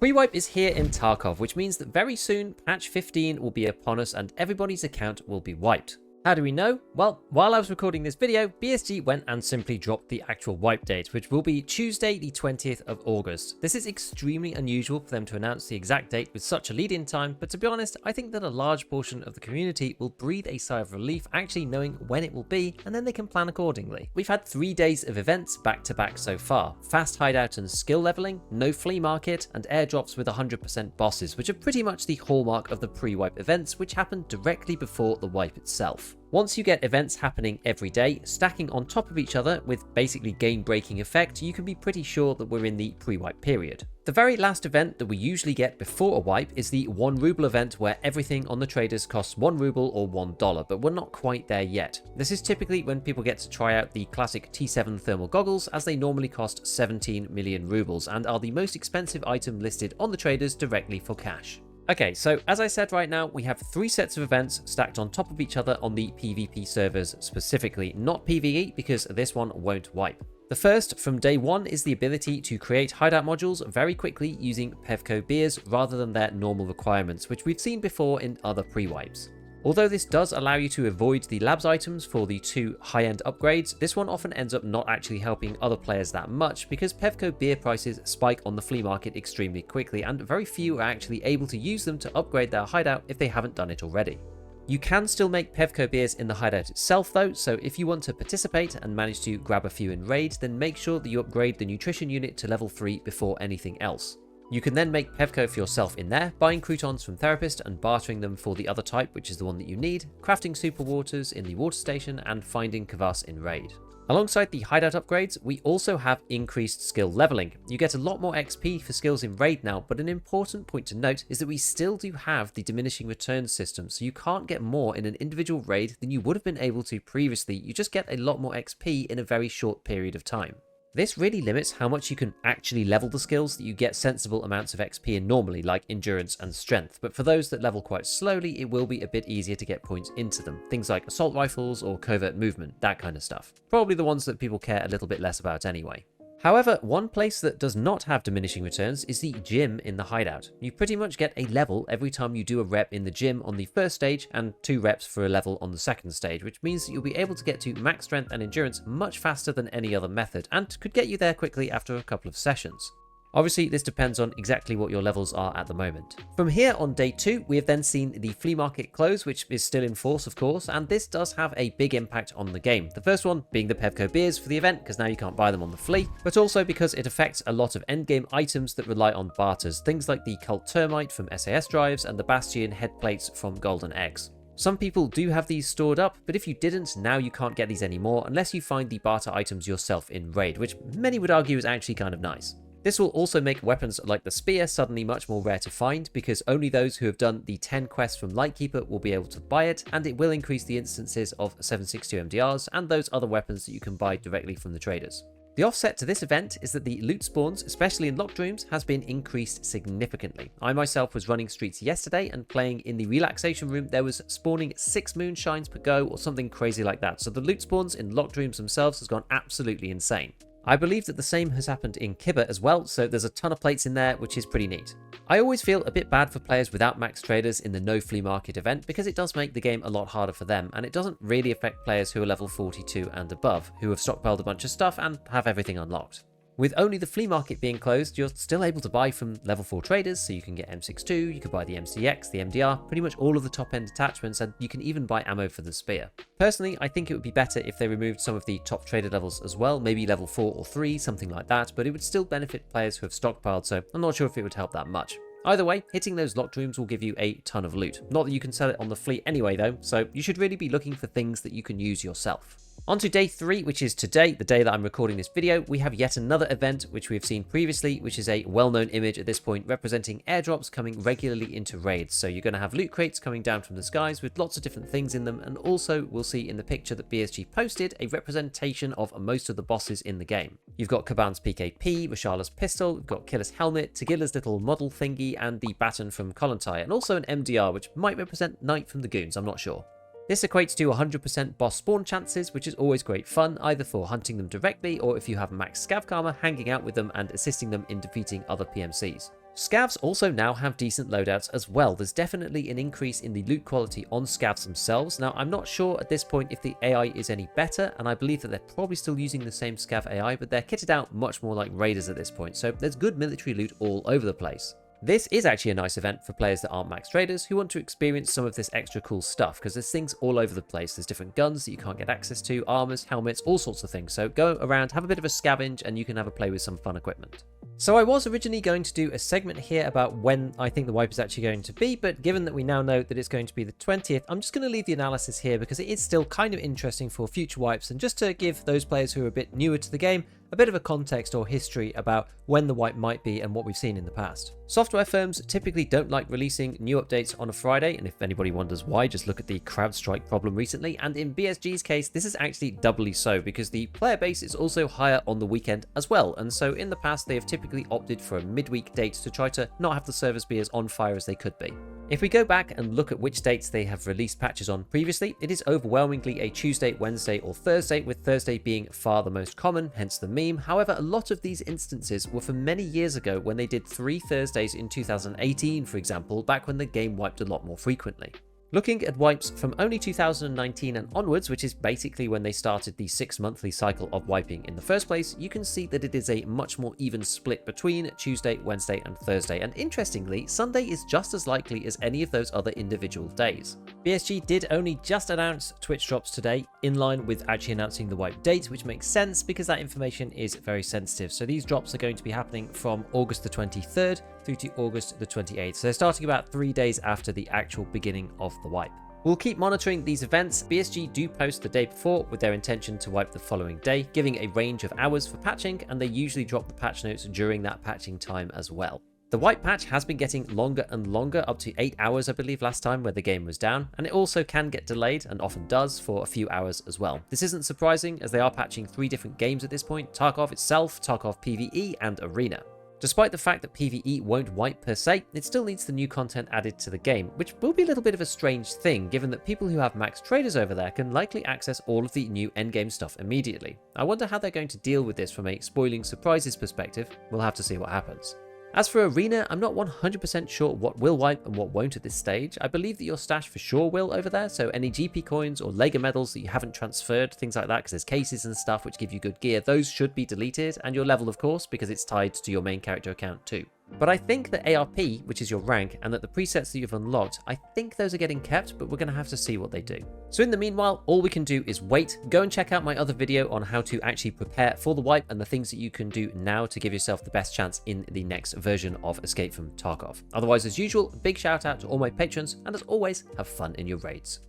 Pre-wipe is here in Tarkov, which means that very soon patch 15 will be upon us and everybody's account will be wiped. How do we know? Well, while I was recording this video, BSG went and simply dropped the actual wipe date, which will be Tuesday the 20th of August. This is extremely unusual for them to announce the exact date with such a lead-in time, but to be honest, I think that a large portion of the community will breathe a sigh of relief actually knowing when it will be, and then they can plan accordingly. We've had 3 days of events back to back so far. Fast hideout and skill leveling, no flea market, and airdrops with 100% bosses, which are pretty much the hallmark of the pre-wipe events, which happened directly before the wipe itself. Once you get events happening every day, stacking on top of each other with basically game-breaking effect, you can be pretty sure that we're in the pre-wipe period. The very last event that we usually get before a wipe is the 1 ruble event, where everything on the traders costs 1 ruble or $1, but we're not quite there yet. This is typically when people get to try out the classic T7 thermal goggles, as they normally cost 17 million rubles and are the most expensive item listed on the traders directly for cash. Okay, so as I said, right now we have 3 sets of events stacked on top of each other on the PvP servers specifically, not PvE, because this one won't wipe. The first from day 1 is the ability to create hideout modules very quickly using Pevco beers rather than their normal requirements, which we've seen before in other pre-wipes. Although this does allow you to avoid the labs items for the 2 high-end upgrades, this one often ends up not actually helping other players that much because Pevco beer prices spike on the flea market extremely quickly, and very few are actually able to use them to upgrade their hideout if they haven't done it already. You can still make Pevco beers in the hideout itself though, so if you want to participate and manage to grab a few in raid, then make sure that you upgrade the nutrition unit to level 3 before anything else. You can then make Pevco for yourself in there, buying croutons from Therapist and bartering them for the other type, which is the one that you need, crafting super waters in the water station, and finding kvass in raid. Alongside the hideout upgrades, we also have increased skill leveling. You get a lot more XP for skills in raid now, but an important point to note is that we still do have the diminishing returns system, so you can't get more in an individual raid than you would have been able to previously. You just get a lot more XP in a very short period of time. This really limits how much you can actually level the skills that you get sensible amounts of XP in normally, like endurance and strength, but for those that level quite slowly, it will be a bit easier to get points into them. Things like assault rifles or covert movement, that kind of stuff. Probably the ones that people care a little bit less about anyway. However, one place that does not have diminishing returns is the gym in the hideout. You pretty much get a level every time you do a rep in the gym on the first stage and 2 reps for a level on the second stage, which means that you'll be able to get to max strength and endurance much faster than any other method, and could get you there quickly after a couple of sessions. Obviously, this depends on exactly what your levels are at the moment. From here on day 2, we have then seen the flea market close, which is still in force, of course, and this does have a big impact on the game. The first one being the Pevco beers for the event, because now you can't buy them on the flea, but also because it affects a lot of endgame items that rely on barters, things like the Cult Termite from SAS drives and the Bastion head plates from Golden Eggs. Some people do have these stored up, but if you didn't, now you can't get these anymore unless you find the barter items yourself in raid, which many would argue is actually kind of nice. This will also make weapons like the spear suddenly much more rare to find, because only those who have done the 10 quests from Lightkeeper will be able to buy it, and it will increase the instances of 7.62 MDRs and those other weapons that you can buy directly from the traders. The offset to this event is that the loot spawns, especially in locked rooms, has been increased significantly. I myself was running streets yesterday and playing in the relaxation room. There was spawning 6 moonshines per go or something crazy like that, so the loot spawns in locked rooms themselves has gone absolutely insane. I believe that the same has happened in Kibba as well, so there's a ton of plates in there, which is pretty neat. I always feel a bit bad for players without max traders in the no flea market event, because it does make the game a lot harder for them, and it doesn't really affect players who are level 42 and above, who have stockpiled a bunch of stuff and have everything unlocked. With only the flea market being closed, you're still able to buy from level 4 traders, so you can get M62, you can buy the MCX, the MDR, pretty much all of the top end attachments, and you can even buy ammo for the spear. Personally, I think it would be better if they removed some of the top trader levels as well, maybe level 4 or 3, something like that, but it would still benefit players who have stockpiled, so I'm not sure if it would help that much. Either way, hitting those locked rooms will give you a ton of loot. Not that you can sell it on the fleet anyway though, so you should really be looking for things that you can use yourself. On to day 3, which is today, the day that I'm recording this video, we have yet another event which we have seen previously, which is a well-known image at this point representing airdrops coming regularly into raids. So you're going to have loot crates coming down from the skies with lots of different things in them, and also we'll see in the picture that BSG posted a representation of most of the bosses in the game. You've got Kaban's PKP, Rashala's pistol, you've got Killer's helmet, Tagilla's little model thingy, and the baton from Kollontai, and also an MDR which might represent Knight from the Goons, I'm not sure. This equates to 100% boss spawn chances, which is always great fun, either for hunting them directly or if you have max scav karma, hanging out with them and assisting them in defeating other PMCs. Scavs also now have decent loadouts as well. There's definitely an increase in the loot quality on Scavs themselves. Now, I'm not sure at this point if the AI is any better, and I believe that they're probably still using the same Scav AI, but they're kitted out much more like Raiders at this point, so there's good military loot all over the place. This is actually a nice event for players that aren't max traders who want to experience some of this extra cool stuff, because there's things all over the place. There's different guns that you can't get access to, armors, helmets, all sorts of things. So go around, have a bit of a scavenge, and you can have a play with some fun equipment. So I was originally going to do a segment here about when I think the wipe is actually going to be, but given that we now know that it's going to be the 20th, I'm just going to leave the analysis here because it is still kind of interesting for future wipes, and just to give those players who are a bit newer to the game a bit of a context or history about when the wipe might be and what we've seen in the past. Software firms typically don't like releasing new updates on a Friday, and if anybody wonders why, just look at the CrowdStrike problem recently, and in BSG's case, this is actually doubly so because the player base is also higher on the weekend as well, and so in the past they have typically opted for a midweek date to try to not have the servers be as on fire as they could be. If we go back and look at which dates they have released patches on previously, it is overwhelmingly a Tuesday, Wednesday, or Thursday, with Thursday being far the most common, hence the meme. However, a lot of these instances were from many years ago when they did 3 Thursdays in 2018, for example, back when the game wiped a lot more frequently. Looking at wipes from only 2019 and onwards, which is basically when they started the 6-monthly cycle of wiping in the first place, you can see that it is a much more even split between Tuesday, Wednesday, and Thursday, and interestingly, Sunday is just as likely as any of those other individual days. BSG did only just announce Twitch drops today, in line with actually announcing the wipe date, which makes sense because that information is very sensitive. So these drops are going to be happening from August the 23rd through to August the 28th. So they're starting about 3 days after the actual beginning of the wipe. We'll keep monitoring these events. BSG do post the day before with their intention to wipe the following day, giving a range of hours for patching, and they usually drop the patch notes during that patching time as well. The wipe patch has been getting longer and longer, up to 8 hours I believe last time where the game was down, and it also can get delayed, and often does, for a few hours as well. This isn't surprising as they are patching 3 different games at this point: Tarkov itself, Tarkov PvE, and Arena. Despite the fact that PvE won't wipe per se, it still needs the new content added to the game, which will be a little bit of a strange thing given that people who have max traders over there can likely access all of the new endgame stuff immediately. I wonder how they're going to deal with this from a spoiling surprises perspective. We'll have to see what happens. As for Arena, I'm not 100% sure what will wipe and what won't at this stage. I believe that your stash for sure will over there, so any GP coins or Lega medals that you haven't transferred, things like that, because there's cases and stuff which give you good gear, those should be deleted, and your level of course, because it's tied to your main character account too. But I think that ARP, which is your rank, and that the presets that you've unlocked, I think those are getting kept, but we're going to have to see what they do. So in the meanwhile, all we can do is wait. Go and check out my other video on how to actually prepare for the wipe and the things that you can do now to give yourself the best chance in the next version of Escape from Tarkov. Otherwise, as usual, a big shout out to all my patrons, and as always, have fun in your raids.